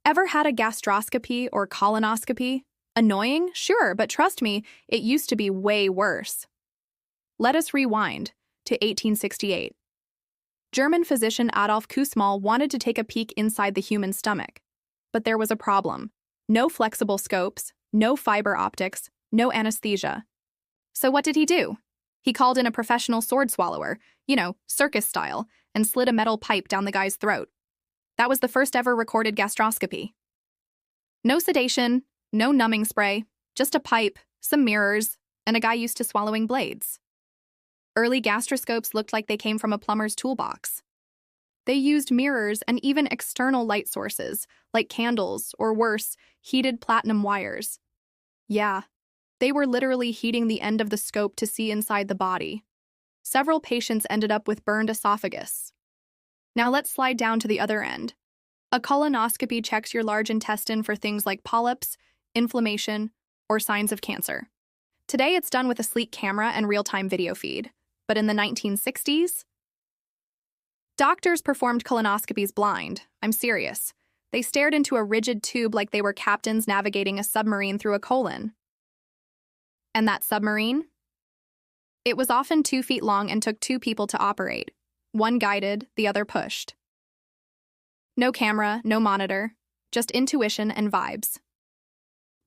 Ever had a gastroscopy or colonoscopy? Annoying? Sure, but trust me, it used to be way worse. Let us rewind to 1868. German physician Adolf Kussmaul wanted to take a peek inside the human stomach. But there was a problem. No flexible scopes, no fiber optics, no anesthesia. So what did he do? He called in a professional sword swallower, circus style, and slid a metal pipe down the guy's throat. That was the first ever recorded gastroscopy. No sedation, no numbing spray, just a pipe, some mirrors, and a guy used to swallowing blades. Early gastroscopes looked like they came from a plumber's toolbox. They used mirrors and even external light sources, like candles, or worse, heated platinum wires. Yeah, they were literally heating the end of the scope to see inside the body. Several patients ended up with burned esophagus. Now let's slide down to the other end. A colonoscopy checks your large intestine for things like polyps, inflammation, or signs of cancer. Today it's done with a sleek camera and real-time video feed. But in the 1960s, doctors performed colonoscopies blind. I'm serious. They stared into a rigid tube like they were captains navigating a submarine through a colon. And that submarine? It was often 2 feet long and took 2 people to operate. One guided, the other pushed. No camera, no monitor, just intuition and vibes.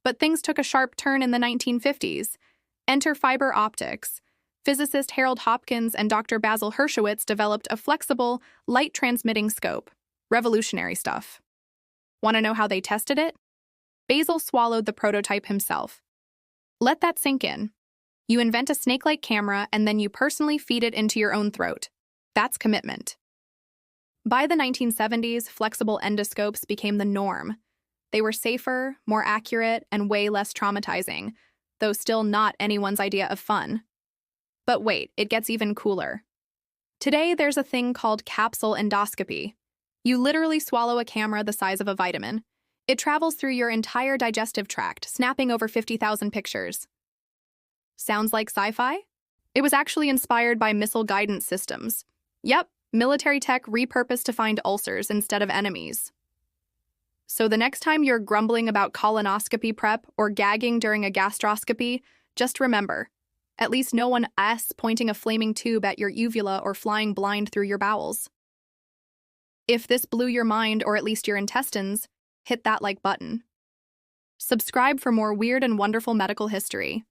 But things took a sharp turn in the 1950s. Enter fiber optics. Physicist Harold Hopkins and Dr. Basil Hershowitz developed a flexible, light-transmitting scope. Revolutionary stuff. Want to know how they tested it? Basil swallowed the prototype himself. Let that sink in. You invent a snake-like camera and then you personally feed it into your own throat. That's commitment. By the 1970s, flexible endoscopes became the norm. They were safer, more accurate, and way less traumatizing, though still not anyone's idea of fun. But wait, it gets even cooler. Today, there's a thing called capsule endoscopy. You literally swallow a camera the size of a vitamin. It travels through your entire digestive tract, snapping over 50,000 pictures. Sounds like sci-fi? It was actually inspired by missile guidance systems. Yep, military tech repurposed to find ulcers instead of enemies. So the next time you're grumbling about colonoscopy prep or gagging during a gastroscopy, just remember, at least no one is pointing a flaming tube at your uvula or flying blind through your bowels. If this blew your mind, or at least your intestines, hit that like button. Subscribe for more weird and wonderful medical history.